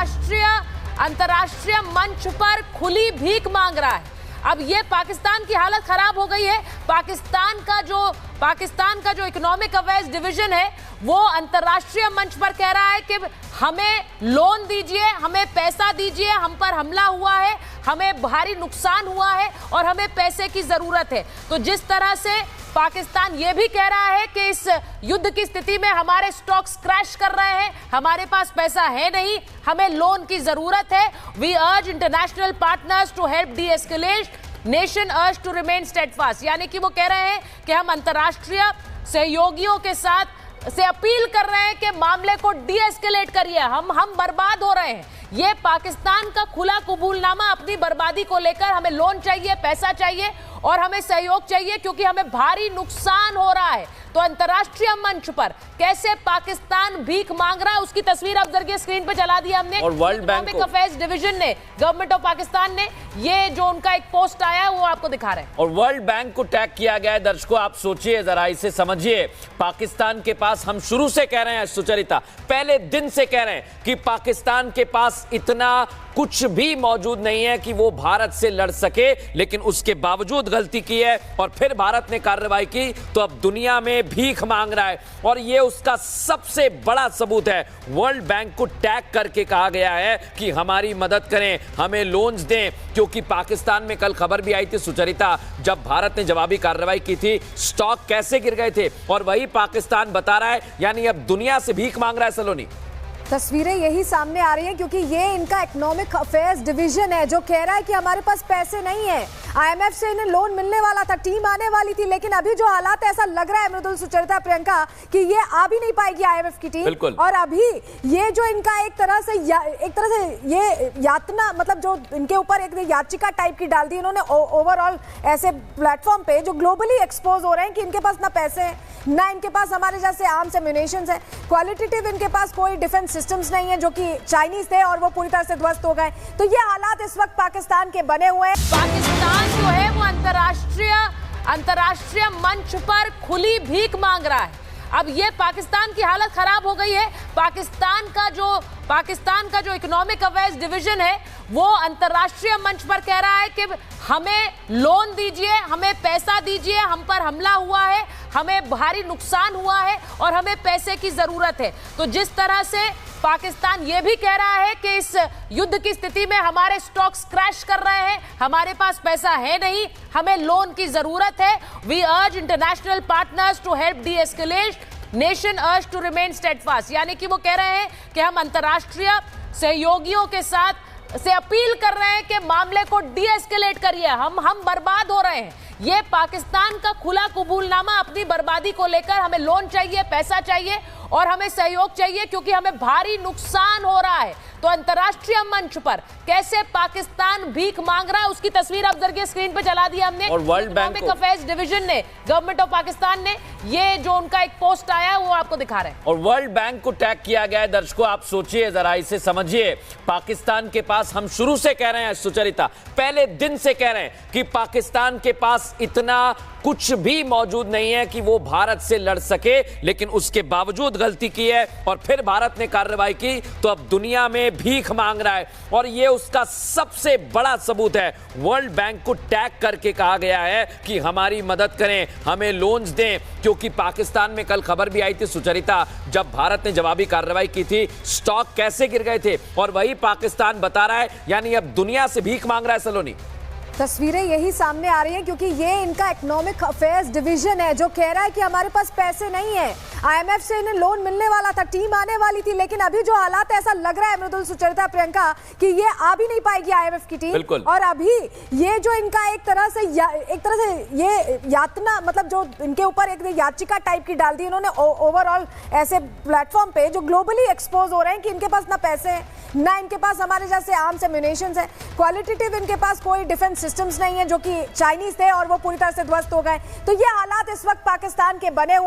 अंतर्राष्ट्रीय मंच पर खुली भीख मांग रहा है। अब ये पाकिस्तान की हालत खराब हो गई है। पाकिस्तान का जो इकोनॉमिक अफेयर्स डिवीजन है वो अंतर्राष्ट्रीय मंच पर कह रहा है कि हमें लोन दीजिए, हमें पैसा दीजिए, हम पर हमला हुआ है, हमें भारी नुकसान हुआ है और हमें पैसे की जरूरत है। तो जिस तरह से पाकिस्तान ये भी कह रहा है कि इस युद्ध की स्थिति में हमारे स्टॉक्स क्रैश कर रहे हैं, हमारे पास पैसा है नहीं, हमें लोन की जरूरत है। We urge international partners to help de-escalate, nation urge to remain steadfast. यानी कि वो कह रहे हैं कि हम अंतर्राष्ट्रीय सहयोगियों के साथ से अपील कर रहे हैं कि मामले को डी एस्केलेट करिए, हम बर्बाद हो रहे हैं। ये पाकिस्तान का खुला कबूलनामा अपनी बर्बादी को लेकर, हमें लोन चाहिए, पैसा चाहिए और हमें सहयोग चाहिए क्योंकि हमें भारी नुकसान हो रहा है। तो अंतर्राष्ट्रीय मंच पर कैसे पाकिस्तान भीख मांग रहा है उसकी तस्वीर अब जरिए स्क्रीन पे चला दी हमने। और world bank economic affairs division ने, गवर्नमेंट ऑफ पाकिस्तान ने, ये जो उनका एक पोस्ट आया है वो आपको दिखा रहे हैं। और वर्ल्ड बैंक को टैग किया गया है। दर्शकों आप सोचिए जरा, इसे समझिए। पाकिस्तान के पास, हम शुरू से कह रहे हैं सुचरिता, पहले दिन से कह रहे हैं कि पाकिस्तान के पास इतना कुछ भी मौजूद नहीं है कि वो भारत से लड़ सके, लेकिन उसके बावजूद गलती की है और फिर भारत ने कार्रवाई की तो अब दुनिया में भीख मांग रहा है। और ये उसका सबसे बड़ा सबूत है। वर्ल्ड बैंक को टैग करके कहा गया है कि हमारी मदद करें, हमें लोन्स दें, क्योंकि पाकिस्तान में कल खबर भी आई थी सुचरिता, जब भारत ने जवाबी कार्रवाई की थी, स्टॉक कैसे गिर गए थे। और वही पाकिस्तान बता रहा है, यानी अब दुनिया से भीख मांग रहा है। सलोनी, तस्वीरें यही सामने आ रही हैं क्योंकि ये इनका इकोनॉमिक अफेयर्स डिवीजन है जो कह रहा है कि हमारे पास पैसे नहीं है। आईएमएफ से इन्हें लोन मिलने वाला था, टीम आने वाली थी, लेकिन अभी जो हालात है ऐसा लग रहा है मृदुल, सुचरिता, प्रियंका, कि ये आ भी नहीं पाएगी आईएमएफ की टीम। और अभी ये जो इनका एक तरह से ये यातना, मतलब जो इनके ऊपर एक याचिका टाइप की डाल दी इन्होंने ओवरऑल ऐसे प्लेटफॉर्म पे जो ग्लोबली एक्सपोज हो रहे हैं कि इनके पास ना पैसे हैं, ना इनके पास हमारे जैसे आर्म्स एम्युनिशंस है, क्वालिटेटिव इनके पास कोई डिफेंस सिस्टम्स नहीं है जो कि चाइनीज थे और वो पूरी तरह से ध्वस्त हो गए। तो ये हालात इस वक्त पाकिस्तान के बने हुए हैं। पाकिस्तान जो है वो अंतर्राष्ट्रीय मंच पर खुली भीख मांग रहा है। अब ये पाकिस्तान की हालत खराब हो गई है। पाकिस्तान का जो इकोनॉमिक अफेयर्स डिवीजन है वो अंतर्राष्ट्रीय मंच पर कह रहा है कि हमें लोन दीजिए, हमें पैसा दीजिए, हम पर हमला हुआ है, हमें भारी नुकसान हुआ है और हमें पैसे की जरूरत है। तो जिस तरह से पाकिस्तान ये भी कह रहा है कि इस युद्ध की स्थिति में हमारे स्टॉक्स क्रैश कर रहे हैं, हमारे पास पैसा है नहीं, हमें लोन की जरूरत है। We urge international partners to help de-escalate, nation urge to remain steadfast. यानी कि वो कह रहे हैं कि हम अंतर्राष्ट्रीय सहयोगियों के साथ से अपील कर रहे हैं कि मामले को डी एस्केलेट करिए, हम बर्बाद हो रहे हैं। ये पाकिस्तान का खुला कबूलनामा अपनी बर्बादी को लेकर, हमें लोन चाहिए, पैसा चाहिए और हमें सहयोग चाहिए क्योंकि हमें भारी नुकसान हो रहा है। तो अंतर्राष्ट्रीय मंच पर कैसे पाकिस्तान भीख मांग रहा है उसकी तस्वीर अब जरिए स्क्रीन पे चला दी हमने। और world bank economic affairs division ने, गवर्नमेंट ऑफ पाकिस्तान ने, ये जो उनका एक पोस्ट आया है वो आपको दिखा रहे हैं। और वर्ल्ड बैंक को टैग किया गया है। दर्शकों आप सोचिए जरा, इसे समझिए। पाकिस्तान के पास, हम शुरू से कह रहे हैं सुचरिता, पहले दिन से कह रहे हैं कि पाकिस्तान के पास इतना कुछ भी मौजूद नहीं है कि वो भारत से लड़ सके, लेकिन उसके बावजूद गलती की है और फिर भारत ने कार्रवाई की तो अब दुनिया में भीख मांग रहा है। और ये उसका सबसे बड़ा सबूत है। वर्ल्ड बैंक को टैग करके कहा गया है कि हमारी मदद करें, हमें लोन्स दें, क्योंकि पाकिस्तान में कल खबर भी आई थी सुचरिता, जब भारत ने जवाबी कार्रवाई की थी, स्टॉक कैसे गिर गए थे। और वही पाकिस्तान बता रहा है, यानी अब दुनिया से भीख मांग रहा है। सलोनी, तस्वीरें यही सामने आ रही हैं क्योंकि ये इनका इकोनॉमिक अफेयर्स डिवीजन है जो कह रहा है कि हमारे पास पैसे नहीं है। आईएमएफ से इन्हें लोन मिलने वाला था, टीम आने वाली थी, लेकिन अभी जो हालात है ऐसा लग रहा है मृदुल, सुचरिता, प्रियंका, कि ये आ भी नहीं पाएगी आईएमएफ की टीम। और अभी ये जो इनका एक तरह से ये यातना, मतलब जो इनके ऊपर एक याचिका टाइप की डाल दी इन्होंने ओवरऑल ऐसे प्लेटफॉर्म पे जो ग्लोबली एक्सपोज हो रहे हैं कि इनके पास ना पैसे हैं, ना इनके पास हमारे जैसे आर्म्स एम्युनिशंस है, क्वालिटेटिव इनके पास कोई डिफेंस सिस्टम्स नहीं है जो कि चाइनीज थे और वो पूरी तरह से ध्वस्त हो गए। तो ये हालात इस वक्त पाकिस्तान के बने हुए हैं।